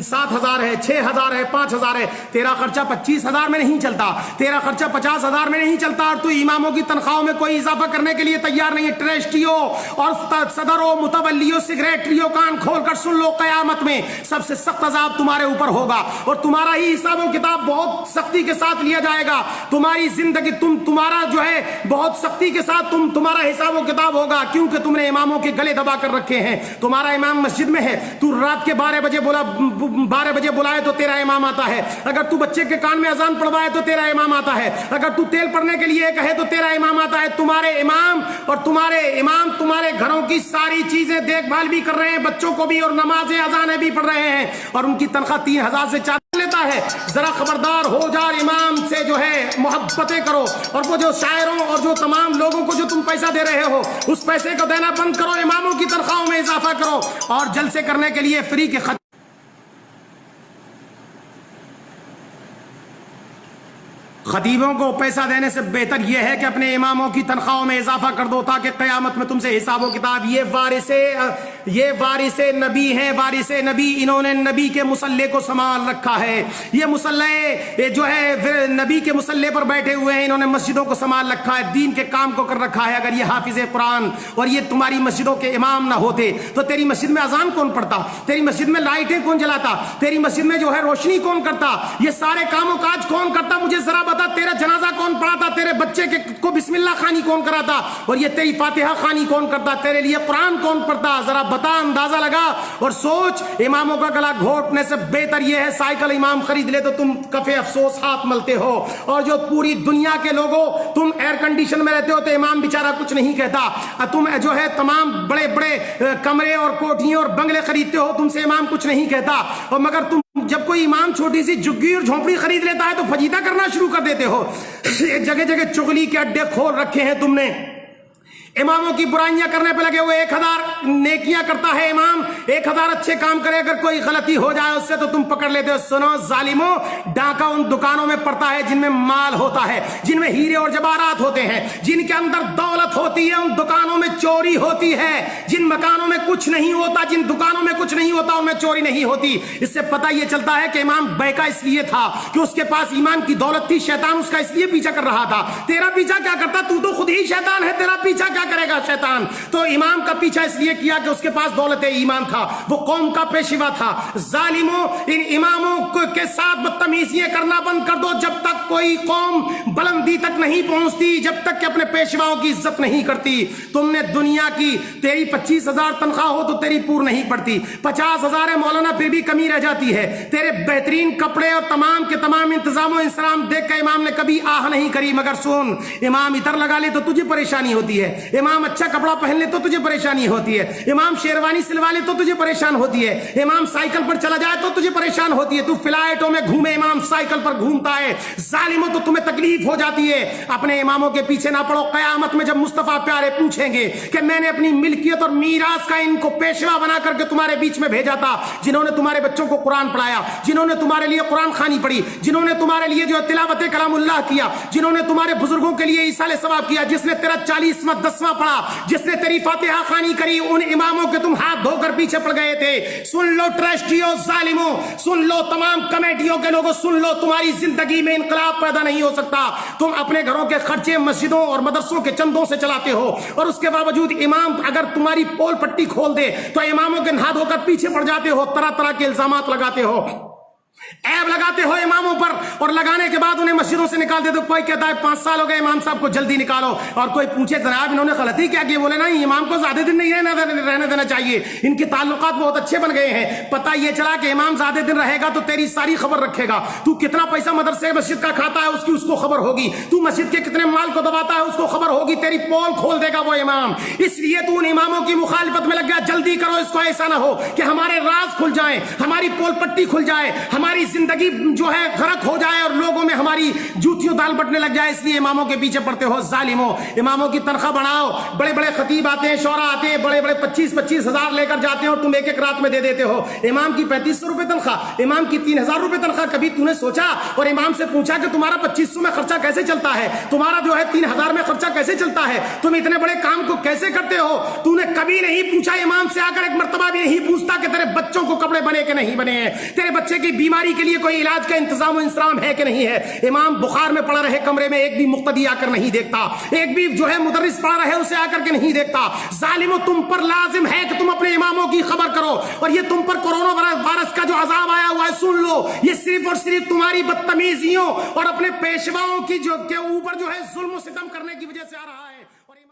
7,000 ہے, 6,000 ہے, 5,000 ہے. تیرا خرچہ 25,000 میں نہیں چلتا, تیرا خرچہ 50,000 میں نہیں چلتا, اور تو اماموں کی تنخواہوں میں کوئی اضافہ کرنے کے لیے تیار نہیں ہے. ٹرسٹیوں اور صدروں, متولیوں, سیکریٹریوں, کان کھول کر سن لو, قیامت میں سب سے سخت عذاب تمہارے اوپر ہوگا, اور تمہارا ہی حساب و کتاب بہت سختی کے ساتھ لیا جائے گا. تمہاری زندگی تمہارا جو ہے بہت سختی کے ساتھ تمہارا حساب و کتاب ہوگا, کیونکہ تم نے اماموں کے گلے دبا کر رکھے ہیں. تمہارا امام مسجد میں ہے, تو رات کے 12 بجے بلائے تو تیرا امام آتا ہے. اگر تو بچے کے کان میں اذان پڑھوائے تو تیرا امام آتا ہے. اگر تو تیل پڑنے کے لیے کہے تو تیرا امام آتا ہے. تمہارے امام تمہارے گھروں کی ساری چیزیں دیکھ بھال بھی کر رہے ہیں, بچوں کو بھی, اور نمازیں اذانیں بھی پڑھ رہے ہیں, اور ان کی تنخواہ 3,000 سے 4,000 لیتا ہے. ذرا خبردار ہو جا, امام سے جو ہے محبتیں کرو, اور وہ جو شاعروں اور جو تمام لوگوں کو جو تم پیسہ دے رہے ہو اس پیسے کو دینا بند کرو, اماموں کی تنخواہوں میں اضافہ کرو, اور جلسے کرنے کے لیے فری کے خطیبوں کو پیسہ دینے سے بہتر یہ ہے کہ اپنے اماموں کی تنخواہوں میں اضافہ کر دو, تاکہ قیامت میں تم سے حساب و کتاب. یہ وارث نبی ہیں, وارث نبی, انہوں نے نبی کے مصلے کو سنبھال رکھا ہے. یہ مصلے جو ہے نبی کے مصلے پر بیٹھے ہوئے ہیں, انہوں نے مسجدوں کو سنبھال رکھا ہے, دین کے کام کو کر رکھا ہے. اگر یہ حافظ قرآن اور یہ تمہاری مسجدوں کے امام نہ ہوتے تو تیری مسجد میں اذان کون پڑھتا, تیری مسجد میں لائٹیں کون جلاتا, تیری مسجد میں جو ہے روشنی کون کرتا, یہ سارے کام و کاج کون کرتا؟ مجھے ذرا بتا, تیرا جنازہ کون پڑھاتا, تیرے بچے کو بسم اللہ خانی کون کراتا, اور یہ تیری فاتحہ خانی کون کرتا, تیرے لیے قرآن کون پڑھتا؟ ذرا بتا, اندازہ لگا اور سوچ. اماموں کا گلا گھونٹنے سے بہتر یہ ہے سائیکل امام خرید لے تو تم کفے افسوس ہاتھ ملتے ہو, اور جو پوری دنیا کے لوگوں تم ایئر کنڈیشن میں رہتے ہو تو امام بیچارہ کچھ نہیں کہتا. تم جو ہے تمام بڑے بڑے کمرے اور کوٹھیاں اور بنگلے خریدتے ہو, تم سے امام کچھ نہیں کہتا, اور مگر تم جب کوئی امام چھوٹی سی جھگی اور جھونپڑی خرید لیتا ہے تو فجیدہ کرنا شروع کر دیتے ہو. جگہ جگہ چغلی کے اڈے کھول رکھے ہیں تم نے, اماموں کی برائیاں کرنے پہ لگے ہوئے. 1,000 نیکیاں کرتا ہے امام, 1,000 اچھے کام کرے, اگر کوئی غلطی ہو جائے اس سے تو تم پکڑ لیتے ہو. سنو ظالموں, ڈاکہ ان دکانوں میں پڑتا ہے جن میں مال ہوتا ہے, جن میں ہیرے اور جواہرات ہوتے ہیں, جن کے اندر دولت ہوتی ہے, ان دکانوں میں چوری ہوتی ہے. جن مکانوں میں کچھ نہیں ہوتا, جن دکانوں میں کچھ نہیں ہوتا, ان میں چوری نہیں ہوتی. اس سے پتہ یہ چلتا ہے کہ امام بہکا اس لیے تھا کہ اس کے پاس ایمان کی دولت تھی, شیطان اس کا اس لیے پیچھا کر رہا تھا. تیرا پیچھا کیا کرتا, تو خود ہی شیطان ہے, تیرا پیچھا کیا کرے گا شیطان؟ تو امام کا پیچھا اس لیے کیا کہ اس کے پاس دولت ایمان تھا, وہ قوم کا پیشوا تھا. ظالموں, ان اماموں کے ساتھ بدتمیزیاں کرنا بند کر دو. جب تک کوئی قوم بلندی تک نہیں پہنچتی, جب تک کہ اپنے پیشواؤں کی عزت نہیں کرتی. تم نے دنیا کی, تیری 25,000 تنخواہ ہو تو تیری پور نہیں پڑتی, 50,000 ہے مولانا پھر بھی کمی رہ جاتی ہے. تیرے بہترین کپڑے اور تمام کے تمام انتظام و انسلام دیکھ کر امام نے کبھی آہ نہیں کری. مگر سن, امام اتر لگا لے تو تجھے پریشانی ہوتی ہے, امام اچھا کپڑا پہن لے تو تجھے پریشانی ہوتی ہے, امام شیروانی سلوا لے تو تجھے پریشان ہوتی ہے, امام سائیکل پر چلا جائے تو تجھے پریشان ہوتی ہے, تو فلائٹوں میں گھومے, امام سائیکل پر گھومتا ہے. ظالموں, تو تمہیں تکلیف ہو جاتی ہے. اپنے اماموں کے پیچھے نہ پڑو. قیامت میں جب مصطفیٰ پیارے پوچھیں گے کہ میں نے اپنی ملکیت اور میراث کا ان کو پیشوا بنا کر کے تمہارے بیچ میں بھیجا تھا, جنہوں نے تمہارے بچوں کو قرآن پڑھایا, جنہوں نے تمہارے لیے قرآن خوانی پڑھی, جنہوں نے تمہارے لیے جو تلاوت کلام اللہ کیا, جنہوں نے تمہارے بزرگوں کے لیے ایصال ثواب کیا, جس نے تیرا 40واں 10واں پڑھا, جس نے تیری فاتحہ خوانی کری, ان اماموں کے تم ہاتھ دھو کر پیچھے پڑ گئے تھے. سن لو ٹرسٹیوں, ظالموں, سن لو تمام کمیٹیوں کے لوگوں, سن لو, تمہاری زندگی میں انقلاب پیدا نہیں ہو سکتا. تم اپنے گھروں کے خرچے مسجدوں اور مدرسوں کے چندوں سے چلاتے ہو, اور اس کے باوجود امام اگر تمہاری پول پٹی کھول دے تو اماموں کے ہاتھ دھو کر پیچھے پڑ جاتے ہو, طرح طرح کے الزامات لگاتے ہو, عیب لگاتے ہو اماموں پر, اور لگانے کے بعد انہیں مسجدوں سے نکال دیتے. کوئی کہتا ہے 5 سال ہو گئے امام صاحب کو, جلدی نکالو, اور کوئی پوچھے جناب انہوں نے غلطی کیا کی, بولے نہیں, امام کو زیادہ دن نہیں رہنے دینا چاہیے, ان کے تعلقات بہت اچھے بن گئے ہیں. پتہ یہ چلا کہ امام زیادہ دن رہے گا تو تیری ساری خبر رکھے گا. تو کتنا پیسہ مدرسے مسجد کا کھاتا ہے اس کو خبر ہوگی, تو مسجد کے کتنے مال کو دباتا ہے اس کو خبر ہوگی, تیری پول کھول دے گا وہ امام. اس لیے تو ان اماموں کی مخالفت میں لگ گیا. جلدی کرو, اس کو ایسا نہ ہو کہ ہمارے راز کھل جائیں, ہماری پول پٹی کھل جائے, ہماری زندگی جو ہے غرق ہو جائے اور لوگوں میں ہماری جوتیوں دال بٹنے لگ جائے، اس لیے اماموں کے پیچھے پڑتے ہو ظالموں۔ اماموں کی تنخواہ بڑھاؤ، بڑے بڑے خطیب آتے ہیں، شعراء آتے ہیں، بڑے بڑے 25-25 ہزار لے کر جاتے ہیں اور تم ایک ایک رات میں دے دیتے ہو۔ امام کی 3500 روپے تنخواہ، امام کی 3000 روپے تنخواہ، کبھی تو نے سوچا اور امام سے پوچھا کہ تمہارا 2500 میں خرچہ کیسے چلتا ہے، تمہارا جو ہے 3000 میں خرچہ کیسے چلتا ہے، تم اتنے بڑے کام کو کیسے کرتے ہو؟ تو نے کبھی نہیں پوچھا، امام سے آ کر ایک مرتبہ بھی نہیں پوچھتا کہ تیرے بچوں کو کپڑے بنے کہ نہیں بنے ہیں، تیرے بچے کی بیماری کے لیے کوئی علاج کا انتظام و انسرام ہے کہ نہیں ہے۔ امام بخار میں پڑا رہے کمرے میں، ایک بھی مقتدی آ کر نہیں دیکھتا، ایک بھی جو ہے مدرس پڑا رہے اسے آ کر کے نہیں دیکھتا۔ ظالموں، تم پر لازم ہے کہ تم اپنے اماموں کی خبر کرو، اور یہ تم پر کورونا وائرس کا جو عذاب آیا ہوا ہے سن لو، یہ صرف اور صرف تمہاری بدتمیزیوں اور اپنے پیشواؤں کی جو کے اوپر جو ہے ظلم و ستم کرنے کی وجہ سے آ رہا ہے۔